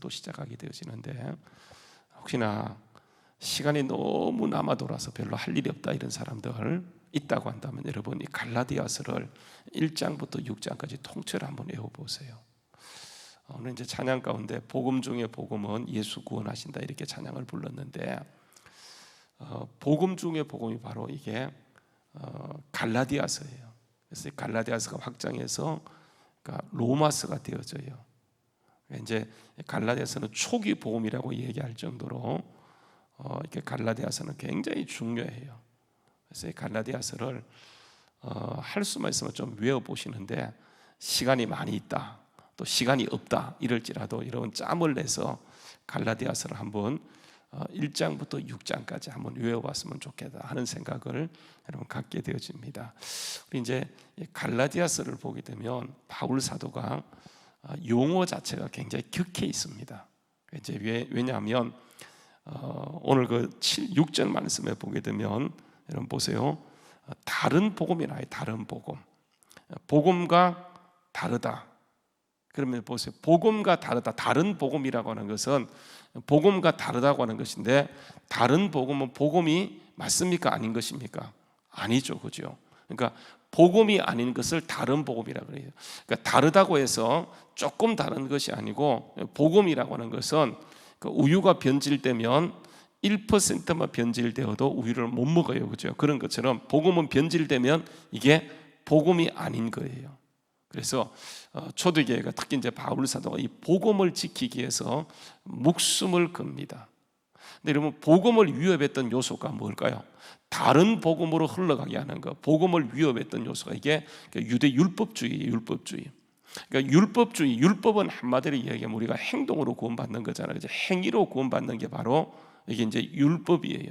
또 시작하게 되어지는데, 혹시나 시간이 너무 남아 돌아서 별로 할 일이 없다 이런 사람들 있다고 한다면 여러분 이 갈라디아서를 1장부터 6장까지 통째로 한번 외워보세요. 오늘 이제 찬양 가운데 복음 중에 복음은 예수 구원하신다 이렇게 찬양을 불렀는데, 복음 중에 복음이 바로 이게 갈라디아서예요. 그래서 갈라디아서가 확장해서 그러니까 로마서가 되어져요. 이제 갈라디아서는 초기 복음이라고 얘기할 정도로 이렇게 갈라디아서는 굉장히 중요해요. 그래서 이 갈라디아서를 할 수만 있으면 좀 외워보시는데, 시간이 많이 있다 또 시간이 없다 이럴지라도 여러분 짬을 내서 갈라디아서를 한번 1장부터 6장까지 한번 외워봤으면 좋겠다 하는 생각을 여러분 갖게 되어집니다. 우리 이제 갈라디아서를 보게 되면 바울 사도가 용어 자체가 굉장히 격해 있습니다. 이제 왜냐하면 오늘 그 6절 말씀에 보게 되면 여러분 보세요. 다른 복음이 나와요. 다른 복음. 복음과 다르다. 그러면 보세요. 복음과 다르다. 다른 복음이라고 하는 것은 복음과 다르다고 하는 것인데, 다른 복음은 복음이 맞습니까? 아닌 것입니까? 아니죠. 그죠? 그러니까 복음이 아닌 것을 다른 복음이라고 그래요. 그러니까 다르다고 해서 조금 다른 것이 아니고, 복음이라고 하는 것은 그 우유가 변질되면 1%만 변질되어도 우유를 못 먹어요. 그죠? 그런 것처럼 복음은 변질되면 이게 복음이 아닌 거예요. 그래서 초대교회가 특히 이제 바울 사도가 이 복음을 지키기 위해서 목숨을 겁니다. 근데 여러분 복음을 위협했던 요소가 뭘까요? 다른 복음으로 흘러가게 하는 것. 복음을 위협했던 요소가 이게 유대 율법주의예요. 율법주의. 그러니까 율법은 한마디로 이야기하면 우리가 행동으로 구원받는 거잖아요. 그래서 행위로 구원받는 게 바로 이게 이제 율법이에요.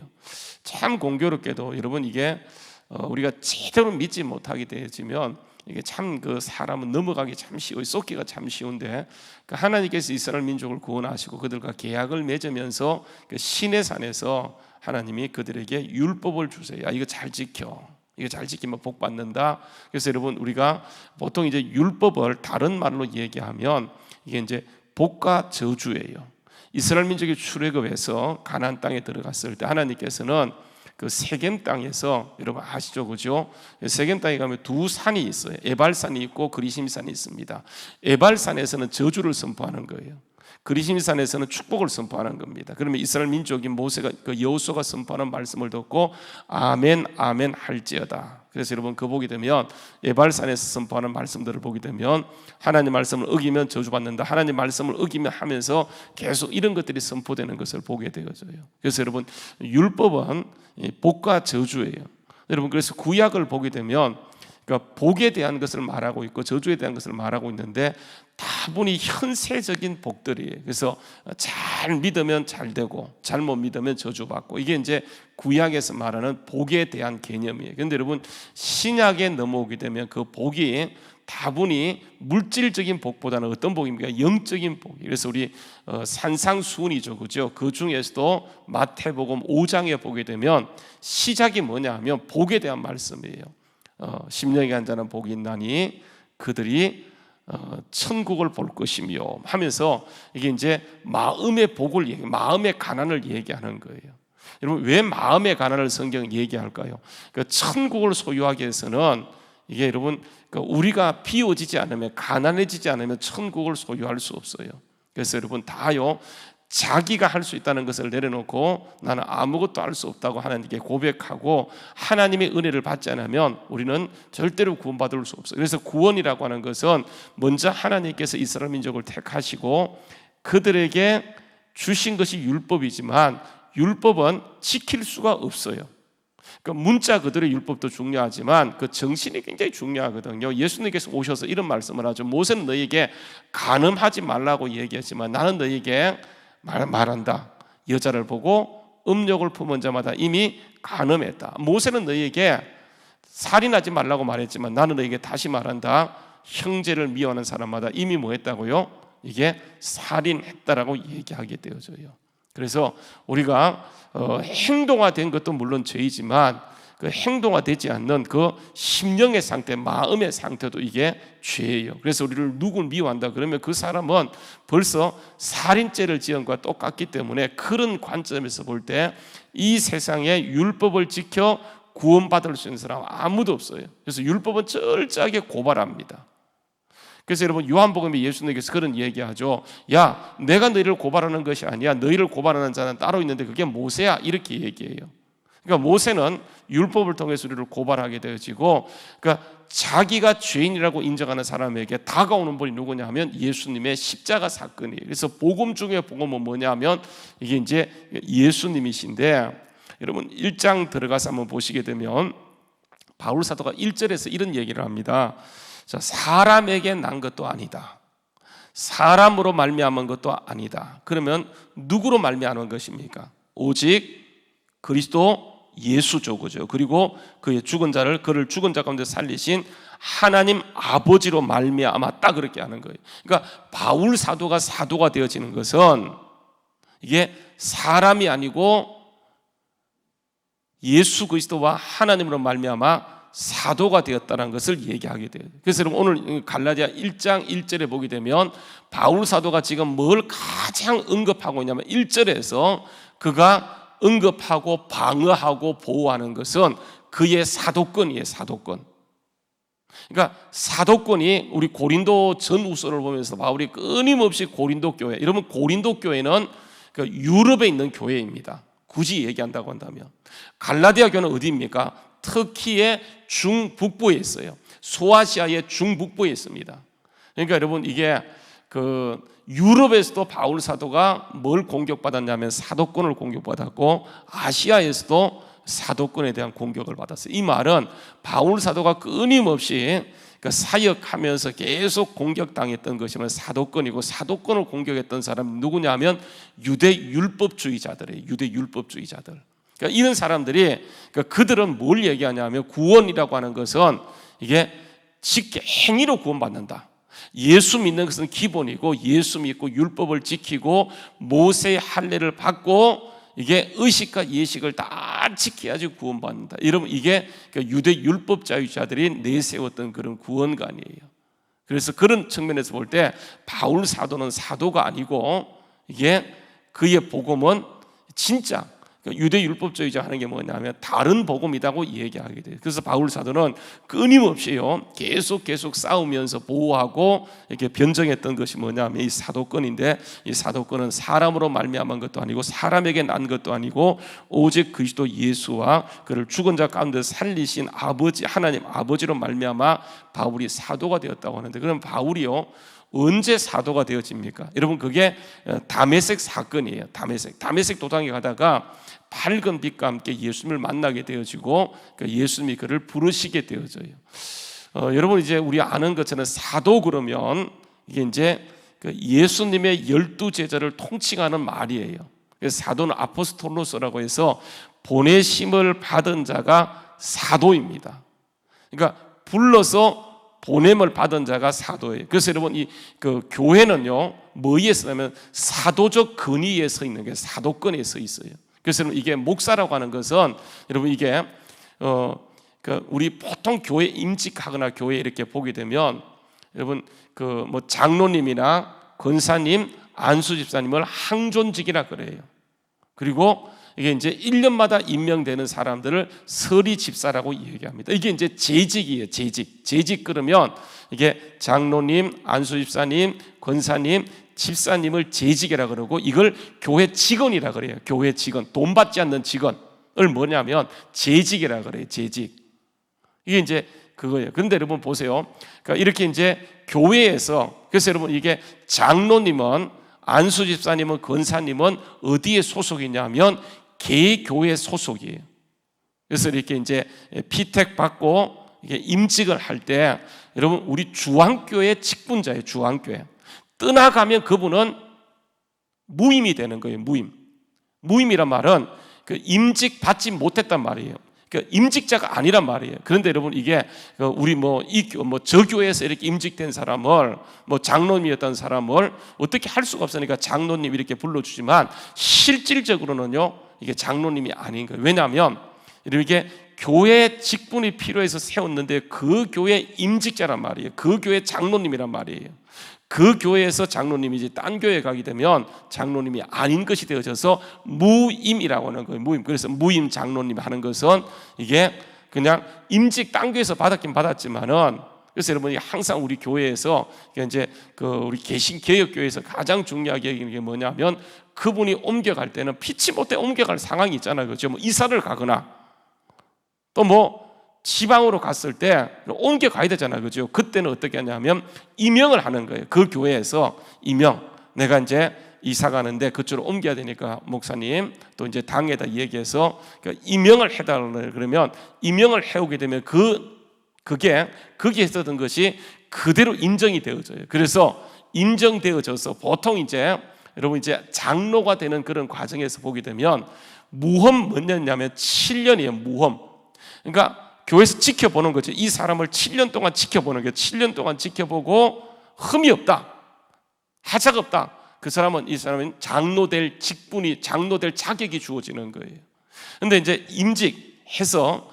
참 공교롭게도 여러분 이게 우리가 제대로 믿지 못하게 되어지면 이게 참 그 사람은 넘어가기 참 쉬워요. 쏟기가 참 쉬운데, 하나님께서 이스라엘 민족을 구원하시고 그들과 계약을 맺으면서 그 시내 산에서 하나님이 그들에게 율법을 주세요. 이거 잘 지켜. 이거 잘 지키면 복 받는다. 그래서 여러분 우리가 보통 이제 율법을 다른 말로 얘기하면 이게 이제 복과 저주예요. 이스라엘 민족이 출애굽해서 가나안 땅에 들어갔을 때 하나님께서는 그 세겜 땅에서 여러분 아시죠, 그죠? 세겜 땅에 가면 두 산이 있어요. 에발산이 있고 그리심산이 있습니다. 에발산에서는 저주를 선포하는 거예요. 그리심산에서는 축복을 선포하는 겁니다. 그러면 이스라엘 민족이 모세가 그 여호수아가 선포하는 말씀을 듣고 아멘 아멘 할지어다. 그래서 여러분 그 보게 되면 에발산에서 선포하는 말씀들을 보게 되면 하나님 말씀을 어기면 저주받는다, 하나님 말씀을 어기면 하면서 계속 이런 것들이 선포되는 것을 보게 되어져요. 그래서 여러분 율법은 복과 저주예요. 여러분 그래서 구약을 보게 되면 그러니까 복에 대한 것을 말하고 있고 저주에 대한 것을 말하고 있는데 다분히 현세적인 복들이에요. 그래서 잘 믿으면 잘 되고 잘못 믿으면 저주받고, 이게 이제 구약에서 말하는 복에 대한 개념이에요. 그런데 여러분 신약에 넘어오게 되면 그 복이 다분히 물질적인 복보다는 어떤 복입니까? 영적인 복이에요. 그래서 우리 산상수훈이죠, 그죠? 그 중에서도 마태복음 5장에 보게 되면 시작이 뭐냐 하면 복에 대한 말씀이에요. 심령이 한 자는 복이 있나니 그들이 천국을 볼 것이며 하면서 이게 이제 마음의 복을 마음의 가난을 얘기하는 거예요. 여러분 왜 마음의 가난을 성경은 얘기할까요? 그러니까 천국을 소유하기 위해서는 이게 여러분 우리가 비워지지 않으면, 가난해지지 않으면 천국을 소유할 수 없어요. 그래서 여러분 다요 자기가 할 수 있다는 것을 내려놓고 나는 아무것도 할 수 없다고 하나님께 고백하고 하나님의 은혜를 받지 않으면 우리는 절대로 구원받을 수 없어요. 그래서 구원이라고 하는 것은 먼저 하나님께서 이스라엘 민족을 택하시고 그들에게 주신 것이 율법이지만 율법은 지킬 수가 없어요. 그러니까 문자 그들의 율법도 중요하지만 그 정신이 굉장히 중요하거든요. 예수님께서 오셔서 이런 말씀을 하죠. 모세는 너희에게 간음하지 말라고 얘기했지만 나는 너희에게 말한다. 여자를 보고 음욕을 품은 자마다 이미 간음했다. 모세는 너희에게 살인하지 말라고 말했지만 나는 너희에게 다시 말한다. 형제를 미워하는 사람마다 이미 뭐 했다고요? 이게 살인했다라고 얘기하게 되어져요. 그래서 우리가 행동화된 것도 물론 죄이지만 그 행동화되지 않는 그 심령의 상태, 마음의 상태도 이게 죄예요. 그래서 우리를 누굴 미워한다 그러면 그 사람은 벌써 살인죄를 지은 것과 똑같기 때문에 그런 관점에서 볼 때 이 세상에 율법을 지켜 구원받을 수 있는 사람 아무도 없어요. 그래서 율법은 철저하게 고발합니다. 그래서 여러분 요한복음에 예수님께서 그런 얘기하죠. 야, 내가 너희를 고발하는 것이 아니야. 너희를 고발하는 자는 따로 있는데 그게 모세야. 이렇게 얘기해요. 그러니까 모세는 율법을 통해서 우리를 고발하게 되어지고, 그러니까 자기가 죄인이라고 인정하는 사람에게 다가오는 분이 누구냐 하면 예수님의 십자가 사건이에요. 그래서 복음 중에 복음은 뭐냐 하면 이게 이제 예수님이신데, 여러분 1장 들어가서 한번 보시게 되면 바울 사도가 1절에서 이런 얘기를 합니다. 자, 사람에게 난 것도 아니다. 사람으로 말미암은 것도 아니다. 그러면 누구로 말미암은 것입니까? 오직 그리스도 예수죠, 그죠? 그리고 그의 죽은 자를 그를 죽은 자 가운데 살리신 하나님 아버지로 말미암았다, 그렇게 하는 거예요. 그러니까 바울 사도가 사도가 되어지는 것은 이게 사람이 아니고 예수 그리스도와 하나님으로 말미암아 사도가 되었다는 것을 얘기하게 돼요. 그래서 여러분 오늘 갈라디아 1장 1절에 보게 되면 바울 사도가 지금 뭘 가장 언급하고 있냐면 1절에서 그가 언급하고 방어하고 보호하는 것은 그의 사도권이에요. 사도권. 그러니까 사도권이 우리 고린도 전후서를 보면서 바울이 끊임없이 고린도 교회, 여러분 고린도 교회는 그 유럽에 있는 교회입니다. 굳이 얘기한다고 한다면 갈라디아 교회는 어디입니까? 터키의 중북부에 있어요. 소아시아의 중북부에 있습니다. 그러니까 여러분 이게 그 유럽에서도 바울 사도가 뭘 공격받았냐면 사도권을 공격받았고, 아시아에서도 사도권에 대한 공격을 받았어요. 이 말은 바울 사도가 끊임없이 사역하면서 계속 공격당했던 것이면 사도권이고, 사도권을 공격했던 사람은 누구냐면 유대 율법주의자들이에요. 유대 율법주의자들. 그러니까 이런 사람들이, 그들은 뭘 얘기하냐면 구원이라고 하는 것은 이게 행위로 구원받는다. 예수 믿는 것은 기본이고, 예수 믿고 율법을 지키고 모세의 할례를 받고 이게 의식과 예식을 다 지켜야지 구원받는다. 여러분 이게 유대 율법주의자들이 내세웠던 그런 구원관이에요. 그래서 그런 측면에서 볼 때 바울 사도는 사도가 아니고 이게 그의 복음은 진짜 유대 율법주의자 하는 게 뭐냐면 다른 복음이라고 얘기하게 돼요. 그래서 바울 사도는 끊임없이요 계속 싸우면서 보호하고 이렇게 변정했던 것이 뭐냐면 이 사도권인데, 이 사도권은 사람으로 말미암은 것도 아니고 사람에게 난 것도 아니고 오직 그리스도 예수와 그를 죽은 자 가운데 살리신 아버지 하나님 아버지로 말미암아 바울이 사도가 되었다고 하는데, 그럼 바울이요 언제 사도가 되어집니까? 여러분 그게 다메섹 사건이에요. 다메섹 도상에 가다가 밝은 빛과 함께 예수님을 만나게 되어지고 예수님이 그를 부르시게 되어져요. 여러분 이제 우리 아는 것처럼 사도 그러면 이게 이제 예수님의 12제자를 통칭하는 말이에요. 그래서 사도는 아포스톨로스라고 해서 보내심을 받은 자가 사도입니다. 그러니까 불러서 보냄을 받은 자가 사도예요. 그래서 여러분 이 교회는요 뭐에 서냐면 사도적 근위에 서 있는 게 사도권에 서 있어요. 그래서 여러분 이게 목사라고 하는 것은 여러분 이게 우리 보통 교회 임직하거나 교회 이렇게 보게 되면 여러분 뭐 장로님이나 권사님, 안수 집사님을 항존직이라 그래요. 그리고 이게 이제 1년마다 임명되는 사람들을 서리 집사라고 얘기합니다. 이게 이제 재직이에요. 재직 그러면 이게 장로님, 안수 집사님, 권사님, 집사님을 재직이라 그러고 이걸 교회 직원이라 그래요. 교회 직원, 돈 받지 않는 직원을 뭐냐면 재직이라 그래요. 재직. 이게 이제 그거예요. 그런데 여러분 보세요. 그러니까 이렇게 이제 교회에서, 그래서 여러분 이게 장로님은, 안수 집사님은, 권사님은 어디에 소속이냐면 개교회 소속이에요. 그래서 이렇게 이제 피택 받고 이게 임직을 할 때 여러분 우리 주황교회 직분자예요. 주황교회. 떠나가면 그분은 무임이 되는 거예요. 무임이란 말은 임직 받지 못했단 말이에요. 임직자가 아니란 말이에요. 그런데 여러분 이게 우리 저 교회에서 이렇게 임직된 사람을 장로님이었던 사람을 어떻게 할 수가 없으니까 장로님 이렇게 불러주지만 실질적으로는요 이게 장로님이 아닌 거예요. 왜냐하면 이렇게 교회 직분이 필요해서 세웠는데 그 교회 임직자란 말이에요. 그 교회 장로님이란 말이에요. 그 교회에서 장로님이 이제 딴 교회에 가게 되면 장로님이 아닌 것이 되어져서 무임이라고 하는 거예요. 무임. 그래서 무임 장로님 하는 것은 이게 그냥 임직 딴 교회에서 받았긴 받았지만은, 그래서 여러분이 항상 우리 교회에서 이제 우리 개신개혁교회에서 가장 중요하게 여기는 게 뭐냐면, 그분이 옮겨갈 때는 피치 못해 옮겨갈 상황이 있잖아요. 그렇죠? 뭐 이사를 가거나 또 뭐 지방으로 갔을 때 옮겨가야 되잖아요. 그죠? 그때는 어떻게 하냐면 임명을 하는 거예요. 그 교회에서 임명. 내가 이제 이사 가는데 그쪽으로 옮겨야 되니까 목사님 또 이제 당에다 얘기해서 임명을 해달라고 그러면 임명을 해오게 되면 그게 거기에 있었던 것이 그대로 인정이 되어져요. 그래서 인정되어져서 보통 이제 여러분 이제 장로가 되는 그런 과정에서 보게 되면 무험 몇 년이냐면 7년이에요. 무험. 그러니까 교회에서 지켜보는 거죠. 이 사람을 7년 동안 지켜보는 거예요. 7년 동안 지켜보고 흠이 없다, 하자가 없다, 이 사람은 장로될 직분이, 장로될 자격이 주어지는 거예요. 그런데 이제 임직해서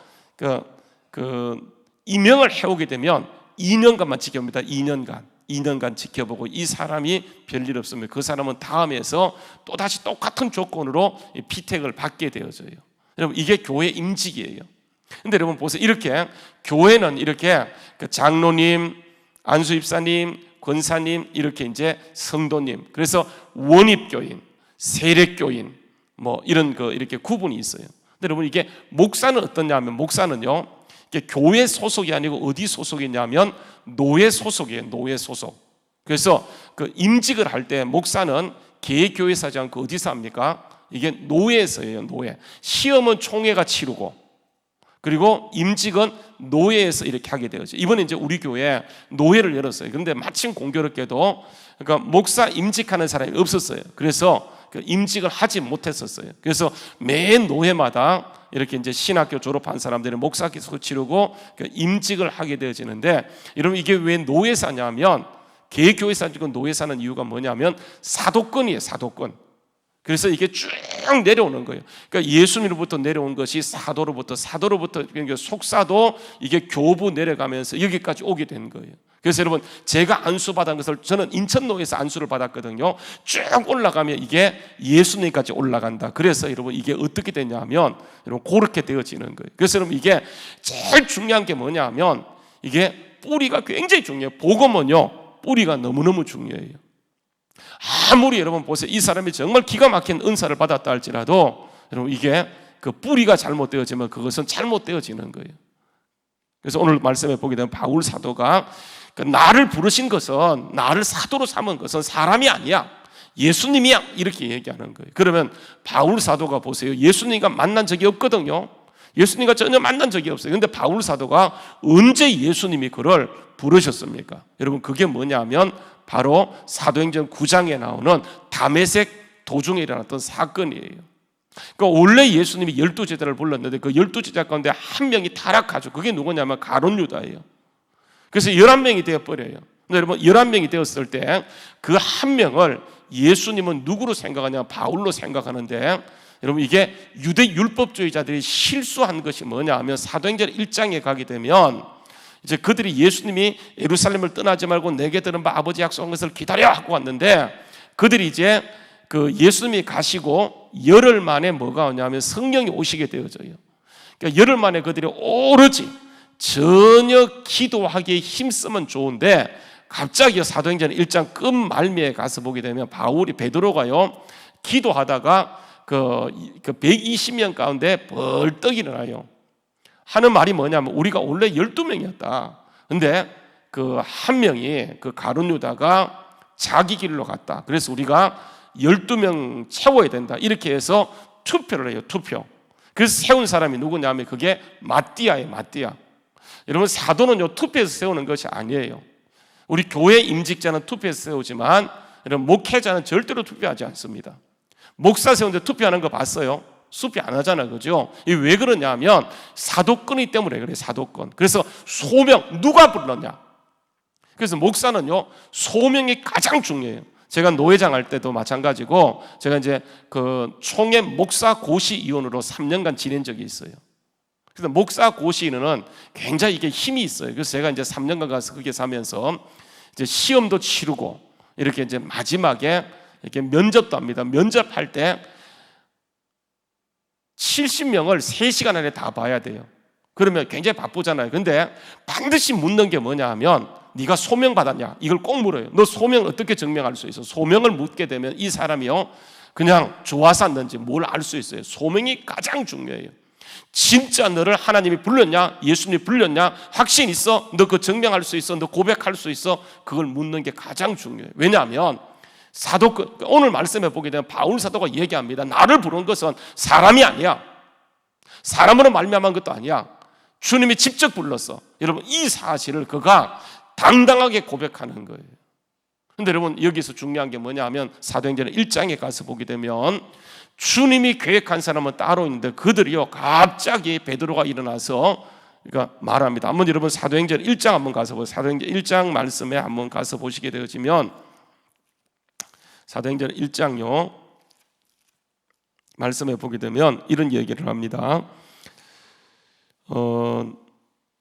임명을 해오게 되면 2년간만 지켜봅니다. 2년간 지켜보고 이 사람이 별일 없으면 그 사람은 다음에서 또다시 똑같은 조건으로 피택을 받게 되어져요. 여러분 이게 교회 임직이에요. 근데 여러분 보세요. 이렇게 교회는 이렇게 장로님, 안수입사님, 권사님, 이렇게 이제 성도님, 그래서 원입교인, 세례교인 뭐 이런 이렇게 구분이 있어요. 근데 여러분 이게 목사는 어떠냐면, 목사는요 이게 교회 소속이 아니고 어디 소속이냐면 노예 소속이에요. 노예 소속. 그래서 임직을 할 때 목사는 개교회에서 하지 않고 어디서 합니까? 이게 노예에서 해요. 노예. 시험은 총회가 치르고, 그리고 임직은 노예에서 이렇게 하게 되었죠. 이번에 이제 우리 교회에 노예를 열었어요. 그런데 마침 공교롭게도 그러니까 목사 임직하는 사람이 없었어요. 그래서 임직을 하지 못했었어요. 그래서 매 노예마다 이렇게 이제 신학교 졸업한 사람들이 목사기도 치르고 임직을 하게 되어지는데, 여러분 이게 왜 노예사냐면, 개교회사 지금 노예사는 이유가 뭐냐면 사도권이에요. 사도권. 그래서 이게 쭉 내려오는 거예요. 그러니까 예수님으로부터 내려온 것이 사도로부터 그러니까 속사도 이게 교부 내려가면서 여기까지 오게 된 거예요. 그래서 여러분 제가 안수 받은 것을, 저는 인천노에서 안수를 받았거든요. 쭉 올라가면 이게 예수님까지 올라간다. 그래서 여러분 이게 어떻게 되냐면 여러분 그렇게 되어지는 거예요. 그래서 여러분 이게 제일 중요한 게 뭐냐면 이게 뿌리가 굉장히 중요해요. 복음은요 뿌리가 너무너무 중요해요. 아무리 여러분 보세요. 이 사람이 정말 기가 막힌 은사를 받았다 할지라도 여러분 이게 뿌리가 잘못되어지면 그것은 잘못되어지는 거예요. 그래서 오늘 말씀에 보게 되면 바울 사도가 나를 부르신 것은, 나를 사도로 삼은 것은 사람이 아니야, 예수님이야, 이렇게 얘기하는 거예요. 그러면 바울 사도가 보세요. 예수님과 만난 적이 없거든요. 예수님과 전혀 만난 적이 없어요. 그런데 바울 사도가 언제 예수님이 그를 부르셨습니까? 여러분 그게 뭐냐면 바로 사도행전 9장에 나오는 다메섹 도중에 일어났던 사건이에요. 그러니까 원래 예수님이 12제자를 불렀는데 그 12제자 가운데 한 명이 타락하죠. 그게 누구냐면 가룟 유다예요. 그래서 11명이 되어버려요. 근데 여러분 11명이 되었을 때 그 한 명을 예수님은 누구로 생각하냐? 바울로 생각하는데, 여러분 이게 유대 율법주의자들이 실수한 것이 뭐냐 하면 사도행전 1장에 가게 되면 이제 그들이 예수님이 예루살렘을 떠나지 말고 내게 들은 바 아버지 약속한 것을 기다려 하고 왔는데, 그들이 이제 예수님이 가시고 열흘 만에 뭐가 오냐면 성령이 오시게 되어져요. 그러니까 열흘 만에 그들이 오로지 전혀 기도하기에 힘쓰면 좋은데, 갑자기 사도행전 1장 끝 말미에 가서 보게 되면 베드로가요 기도하다가 120명 가운데 벌떡 일어나요. 하는 말이 뭐냐면 우리가 원래 12명이었다. 근데 한 명이 가룟 유다가 자기 길로 갔다. 그래서 우리가 12명 채워야 된다. 이렇게 해서 투표를 해요. 투표. 그래서 세운 사람이 누구냐면 그게 마띠아예요. 마띠아. 여러분 사도는요 투표해서 세우는 것이 아니에요. 우리 교회 임직자는 투표해서 세우지만 여러분 목회자는 절대로 투표하지 않습니다. 목사 세우는데 투표하는 거 봤어요? 수표 안 하잖아요. 그죠? 왜 그러냐면 사도권이기 때문에 그래요. 사도권. 그래서 소명, 누가 불렀냐? 그래서 목사는요 소명이 가장 중요해요. 제가 노회장 할 때도 마찬가지고, 제가 이제 총회 목사 고시위원으로 3년간 지낸 적이 있어요. 그래서 목사 고시인은 굉장히 이게 힘이 있어요. 그래서 제가 이제 3년간 가서 거기에 사면서 이제 시험도 치르고 이렇게 이제 마지막에 이렇게 면접도 합니다. 면접할 때 70명을 3시간 안에 다 봐야 돼요. 그러면 굉장히 바쁘잖아요. 근데 반드시 묻는 게 뭐냐 하면 네가 소명 받았냐? 이걸 꼭 물어요. 너 소명 어떻게 증명할 수 있어? 소명을 묻게 되면 이 사람이요 그냥 좋아서 왔는지 뭘 알 수 있어요. 소명이 가장 중요해요. 진짜 너를 하나님이 불렀냐? 예수님이 불렀냐? 확신 있어? 너 그거 증명할 수 있어? 너 고백할 수 있어? 그걸 묻는 게 가장 중요해요. 왜냐하면 오늘 말씀해 보게 되면 바울 사도가 얘기합니다. 나를 부른 것은 사람이 아니야. 사람으로 말미암은 것도 아니야. 주님이 직접 불렀어. 여러분 이 사실을 그가 당당하게 고백하는 거예요. 그런데 여러분 여기서 중요한 게 뭐냐 하면 사도행전 1장에 가서 보게 되면 주님이 계획한 사람은 따로 있는데 그들이요 갑자기 베드로가 일어나서 그러니까 말합니다. 한번 여러분 사도행전 1장 한번 가서 보세요. 사도행전 1장 말씀에 한번 가서 보시게 되어지면 사도행전 1장요 말씀에 보게 되면 이런 얘기를 합니다.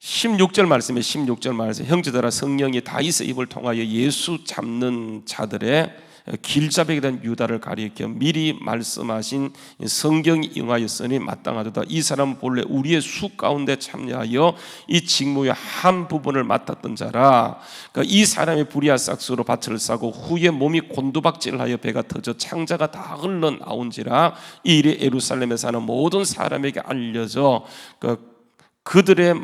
16절 말씀에 16절 말씀 형제들아 성령이 다윗의 입을 통하여 예수 잡는 자들의 길잡이에 대한 유다를 가리켜 미리 말씀하신 성경이 응하였으니 마땅하도다. 이 사람은 본래 우리의 수 가운데 참여하여 이 직무의 한 부분을 맡았던 자라. 그러니까 이 사람이 부리아 삭스로 밭을 싸고 후에 몸이 곤두박질하여 배가 터져 창자가 다 흘러나온지라. 이 일이 예루살렘에 사는 모든 사람에게 알려져 그들의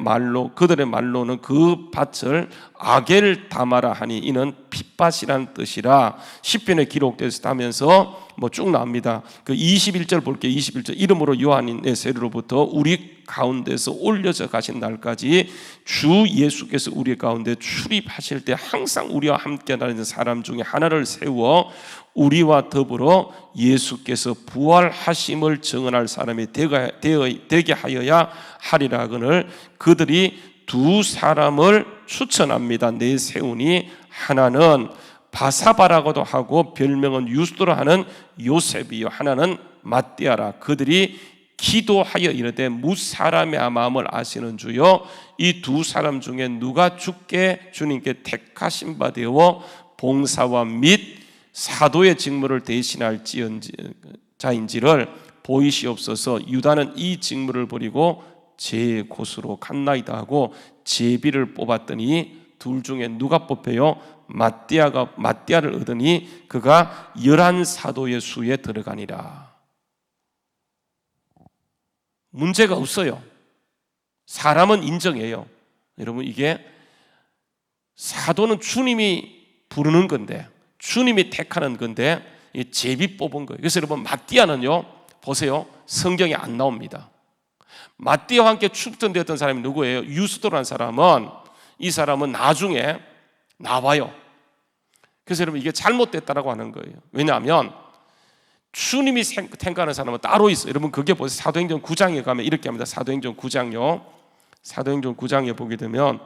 말로는 그 밭을 아겔 다마라 하니 이는 핏밭이라는 뜻이라. 시편에 기록되어서 하면서 쭉 나옵니다. 그 21절 볼게요. 21절 이름으로 요한의 세례로부터 우리 가운데서 올려져 가신 날까지 주 예수께서 우리 가운데 출입하실 때 항상 우리와 함께 다니는 사람 중에 하나를 세워 우리와 더불어 예수께서 부활하심을 증언할 사람이 되게 하여야 하리라거늘 그들이 두 사람을 추천합니다. 내세우니 하나는 바사바라고도 하고 별명은 유스도라 하는 요셉이요 하나는 마띠아라. 그들이 기도하여 이르되 무사람의 마음을 아시는 주여 이 두 사람 중에 누가 주께 주님께 택하신 바 되어 봉사와 및 사도의 직무를 대신할 자인지를 보이시옵소서. 유다는 이 직무를 버리고 제 곳으로 갔나이다 하고 제비를 뽑았더니 둘 중에 누가 뽑혀요? 마띠아를 얻으니 그가 11사도의 수에 들어가니라. 문제가 없어요. 사람은 인정해요. 여러분 이게 사도는 주님이 부르는 건데 주님이 택하는 건데 제비 뽑은 거예요. 그래서 여러분 마띠아는요 보세요 성경에 안 나옵니다. 마띠아와 함께 출전되었던 사람이 누구예요? 유스도라는 사람은 이 사람은 나중에 나와요. 그래서 여러분 이게 잘못됐다라고 하는 거예요. 왜냐하면 주님이 택하는 사람은 따로 있어요. 여러분 그게 보세요. 사도행전 9장에 가면 이렇게 합니다. 사도행전 9장요. 사도행전 9장에 보게 되면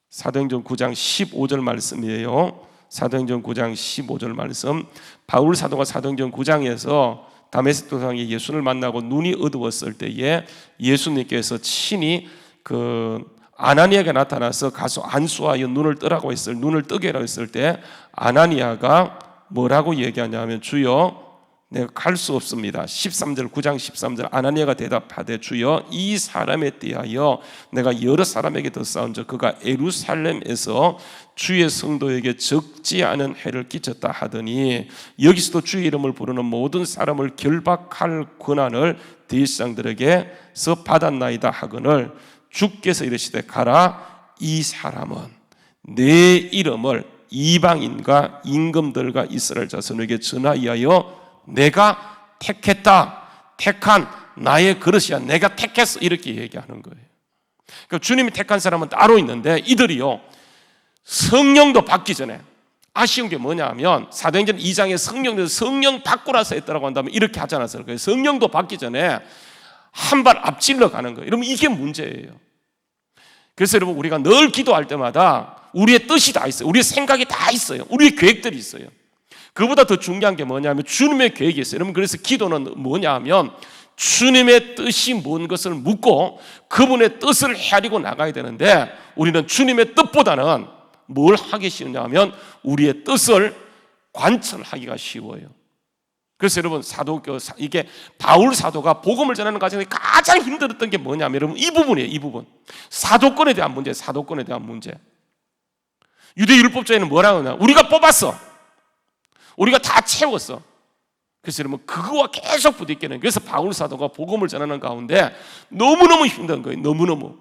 사도행전 9장 15절 말씀이에요. 사도행전 9장 15절 말씀. 바울 사도가 사도행전 9장에서 다메섹 도상에 예수를 만나고 눈이 어두웠을 때에 예수님께서 친히 아나니아에게 나타나서 가서 안수하여 눈을 뜨게 하라고 했을 때 아나니아가 뭐라고 얘기하냐면 주여 내가 갈 수 없습니다. 13절 9장 13절 아나니아가 대답하되 주여 이 사람에 대하여 내가 여러 사람에게 더 싸운즉 그가 예루살렘에서 주의 성도에게 적지 않은 해를 끼쳤다 하더니 여기서도 주의 이름을 부르는 모든 사람을 결박할 권한을 대제사장들에게서 받았나이다 하거늘 주께서 이르시되 가라. 이 사람은 내 이름을 이방인과 임금들과 이스라엘 자손에게 전하여 내가 택한 나의 그릇이야. 내가 택했어. 이렇게 얘기하는 거예요. 그러니까 주님이 택한 사람은 따로 있는데 이들이요 성령도 받기 전에 아쉬운 게 뭐냐 하면 사도행전 2장에 성령 받고 나서 했다고 한다면 이렇게 하지 않았어요. 성령도 받기 전에 한 발 앞질러 가는 거예요. 여러분 이게 문제예요. 그래서 여러분 우리가 늘 기도할 때마다 우리의 뜻이 다 있어요. 우리의 생각이 다 있어요. 우리의 계획들이 있어요. 그보다 더 중요한 게 뭐냐면 주님의 계획이 있어요. 여러분 그래서 기도는 뭐냐 하면 주님의 뜻이 뭔 것을 묻고 그분의 뜻을 헤아리고 나가야 되는데, 우리는 주님의 뜻보다는 뭘 하기 쉬우냐 하면 우리의 뜻을 관철하기가 쉬워요. 그래서 여러분, 이게 바울 사도가 복음을 전하는 과정에서 가장 힘들었던 게 뭐냐면 여러분, 이 부분이에요. 이 부분. 사도권에 대한 문제, 사도권에 대한 문제. 유대 율법주의는 뭐라고 하냐? 우리가 뽑았어. 우리가 다 채웠어. 그래서 여러분, 그거와 계속 부딪히는. 그래서 바울 사도가 복음을 전하는 가운데 너무너무 힘든 거예요. 너무너무.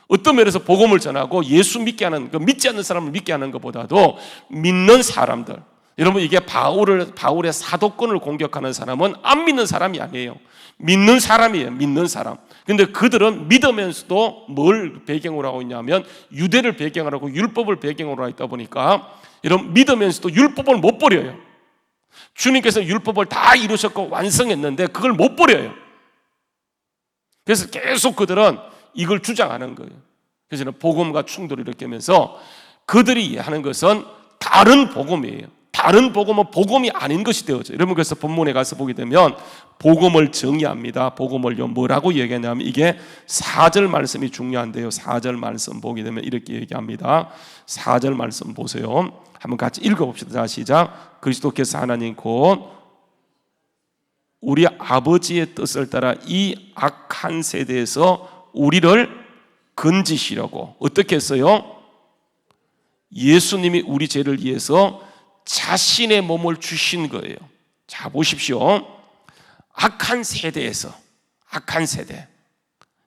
어떤 면에서 복음을 전하고 예수 믿게 하는, 믿지 않는 사람을 믿게 하는 것보다도 믿는 사람들. 여러분, 이게 바울의 사도권을 공격하는 사람은 안 믿는 사람이 아니에요. 믿는 사람이에요. 믿는 사람. 근데 그들은 믿으면서도 뭘 배경으로 하고 있냐면 유대를 배경으로 하고 율법을 배경으로 하고 있다 보니까 여러분, 믿으면서도 율법을 못 버려요. 주님께서 율법을 다 이루셨고 완성했는데 그걸 못 버려요. 그래서 계속 그들은 이걸 주장하는 거예요. 그래서 복음과 충돌을 일으키면서 그들이 이해하는 것은 다른 복음이에요. 다른 복음은 복음이 아닌 것이 되어져요. 여러분, 그래서 본문에 가서 보게 되면 복음을 정의합니다. 복음을요 뭐라고 얘기하냐면, 이게 4절 말씀이 중요한데요, 4절 말씀 보게 되면 이렇게 얘기합니다. 4절 말씀 보세요. 한번 같이 읽어봅시다. 자, 시작. 그리스도께서 하나님 곧 우리 아버지의 뜻을 따라 이 악한 세대에서 우리를 건지시려고 어떻게 했어요? 예수님이 우리 죄를 위해서 자신의 몸을 주신 거예요. 자, 보십시오. 악한 세대에서, 악한 세대,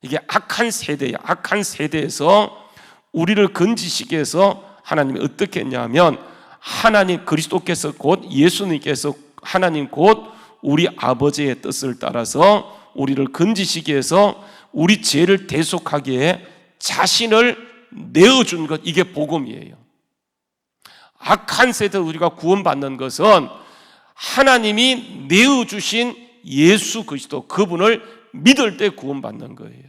이게 악한 세대예요. 악한 세대에서 우리를 건지시기 위해서 하나님이 어떻게 했냐면, 하나님 그리스도께서 곧 예수님께서 하나님 곧 우리 아버지의 뜻을 따라서 우리를 건지시기 위해서 우리 죄를 대속하기에 자신을 내어준 것, 이게 복음이에요. 악한 세대 우리가 구원받는 것은 하나님이 내어주신 예수 그리스도, 그분을 믿을 때 구원받는 거예요.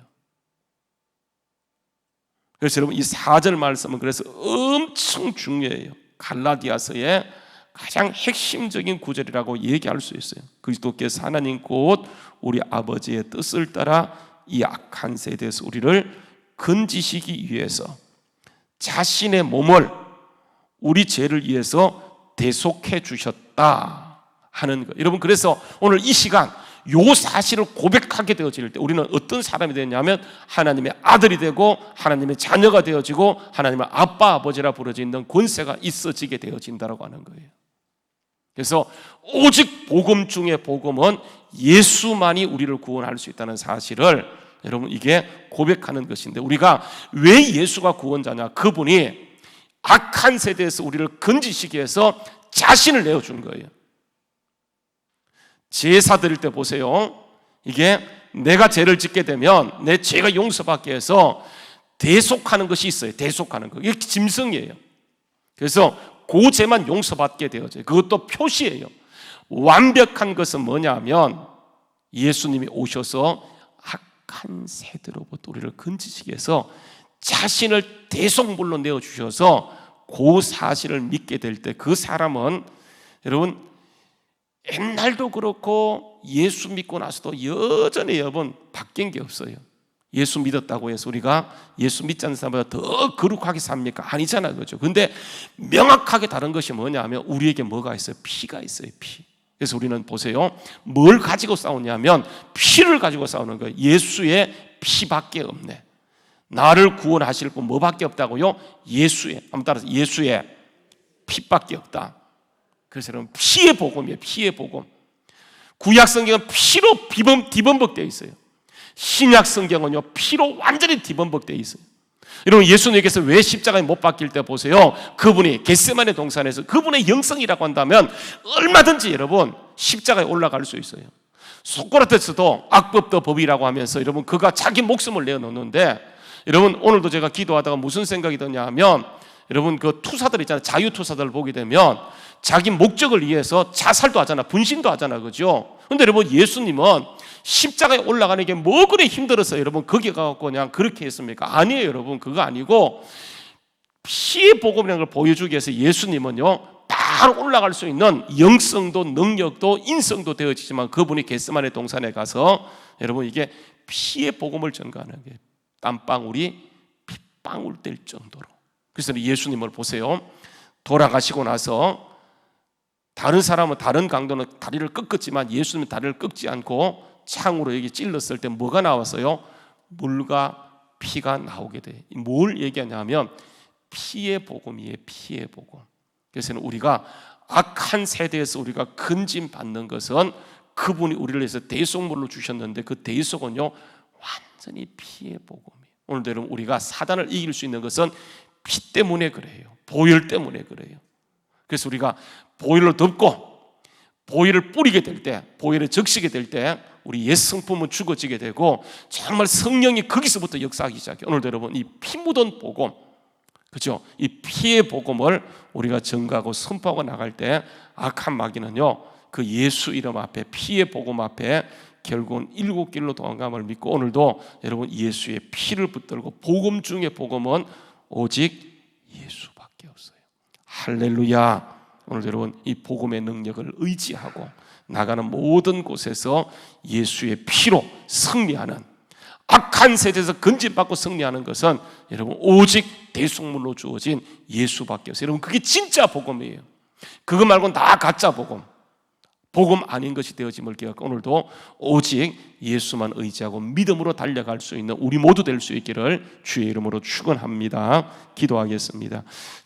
그래서 여러분, 이 4절 말씀은 그래서 엄청 중요해요. 갈라디아서의 가장 핵심적인 구절이라고 얘기할 수 있어요. 그리스도께서 하나님 곧 우리 아버지의 뜻을 따라 이 악한 세대에서 우리를 건지시기 위해서 자신의 몸을 우리 죄를 위해서 대속해 주셨다 하는 거. 여러분, 그래서 오늘 이 시간 요 사실을 고백하게 되어질 때 우리는 어떤 사람이 되냐면 하나님의 아들이 되고 하나님의 자녀가 되어지고 하나님의 아빠 아버지라 부르짖는 권세가 있어지게 되어진다라고 하는 거예요. 그래서 오직 복음 중에 복음은 예수만이 우리를 구원할 수 있다는 사실을 여러분, 이게 고백하는 것인데, 우리가 왜 예수가 구원자냐? 그분이 악한 세대에서 우리를 건지시기 위해서 자신을 내어준 거예요. 제사 드릴 때 보세요. 이게 내가 죄를 짓게 되면 내 죄가 용서받기 위해서 대속하는 것이 있어요. 대속하는 거. 이게 짐승이에요. 그래서 그 죄만 용서받게 되어져요. 그것도 표시예요. 완벽한 것은 뭐냐면 예수님이 오셔서 악한 세대로부터 우리를 건지시기 위해서 자신을 대속물로 내어주셔서 그 사실을 믿게 될 때 그 사람은 여러분, 옛날도 그렇고 예수 믿고 나서도 여전히 여러분 바뀐 게 없어요. 예수 믿었다고 해서 우리가 예수 믿지 않는 사람보다 더 거룩하게 삽니까? 아니잖아요. 그렇죠? 근데 명확하게 다른 것이 뭐냐면 우리에게 뭐가 있어요? 피가 있어요. 피. 그래서 우리는 보세요. 뭘 가지고 싸우냐면 피를 가지고 싸우는 거예요. 예수의 피밖에 없네. 나를 구원하실 분 뭐밖에 없다고요? 예수의, 한번 따라서 예수의 피밖에 없다. 그래서 여러분, 피의 복음이에요. 피의 복음. 구약 성경은 피로 뒤범벅되어 있어요. 신약 성경은요, 피로 완전히 뒤범벅되어 있어요. 여러분, 예수님께서 왜 십자가에 못 박힐 때 보세요. 그분이 겟세마네 동산에서 그분의 영성이라고 한다면 얼마든지 여러분 십자가에 올라갈 수 있어요. 소크라테스도 악법도 법이라고 하면서 여러분 그가 자기 목숨을 내어놓는데, 여러분 오늘도 제가 기도하다가 무슨 생각이 드냐 하면, 여러분 그 투사들 있잖아요. 자유투사들을 보게 되면 자기 목적을 위해서 자살도 하잖아. 분신도 하잖아. 그죠? 근데 여러분, 예수님은 십자가에 올라가는 게 뭐 그리 힘들었어요? 여러분 거기 가서 그냥 그렇게 했습니까? 아니에요. 여러분 그거 아니고 피의 복음이라는 걸 보여주기 위해서 예수님은요 다 잘 올라갈 수 있는 영성도 능력도 인성도 되어지지만 그분이 겟세마네 동산에 가서 여러분 이게 피의 복음을 전가하는 게 땀방울이 핏방울 될 정도로. 그래서 예수님을 보세요. 돌아가시고 나서 다른 사람은 다른 강도는 다리를 꺾었지만 예수님은 다리를 꺾지 않고 창으로 여기 찔렀을 때 뭐가 나왔어요? 물과 피가 나오게 돼. 뭘 얘기하냐면 피의 복음이에요. 피의 복음. 그래서 우리가 악한 세대에서 우리가 근심 받는 것은 그분이 우리를 위해서 대속물로 주셨는데 그 대속은요 완전히 피의 복음이에요. 오늘도 여러분 우리가 사단을 이길 수 있는 것은 피 때문에 그래요. 보혈 때문에 그래요. 그래서 우리가 보혈로 덮고 보혈을 뿌리게 될 때, 보혈에 적시게 될 때 우리 옛 성품은 죽어지게 되고 정말 성령이 거기서부터 역사하기 시작해요. 오늘도 여러분 이 피 묻은 복음, 그렇죠? 이 피의 복음을 우리가 전가하고 선포하고 나갈 때 악한 마귀는요 그 예수 이름 앞에 피의 복음 앞에 결국은 일곱 길로 도망감을 믿고 오늘도 여러분 예수의 피를 붙들고 복음 중에 복음은 오직 예수밖에 없어요. 할렐루야. 오늘 여러분 이 복음의 능력을 의지하고 나가는 모든 곳에서 예수의 피로 승리하는, 악한 세대에서 건진받고 승리하는 것은 여러분 오직 대속물로 주어진 예수밖에 없어요. 여러분 그게 진짜 복음이에요. 그거 말고는 다 가짜 복음, 복음 아닌 것이 되어짐을 기억하고 오늘도 오직 예수만 의지하고 믿음으로 달려갈 수 있는 우리 모두 될 수 있기를 주의 이름으로 축원합니다. 기도하겠습니다.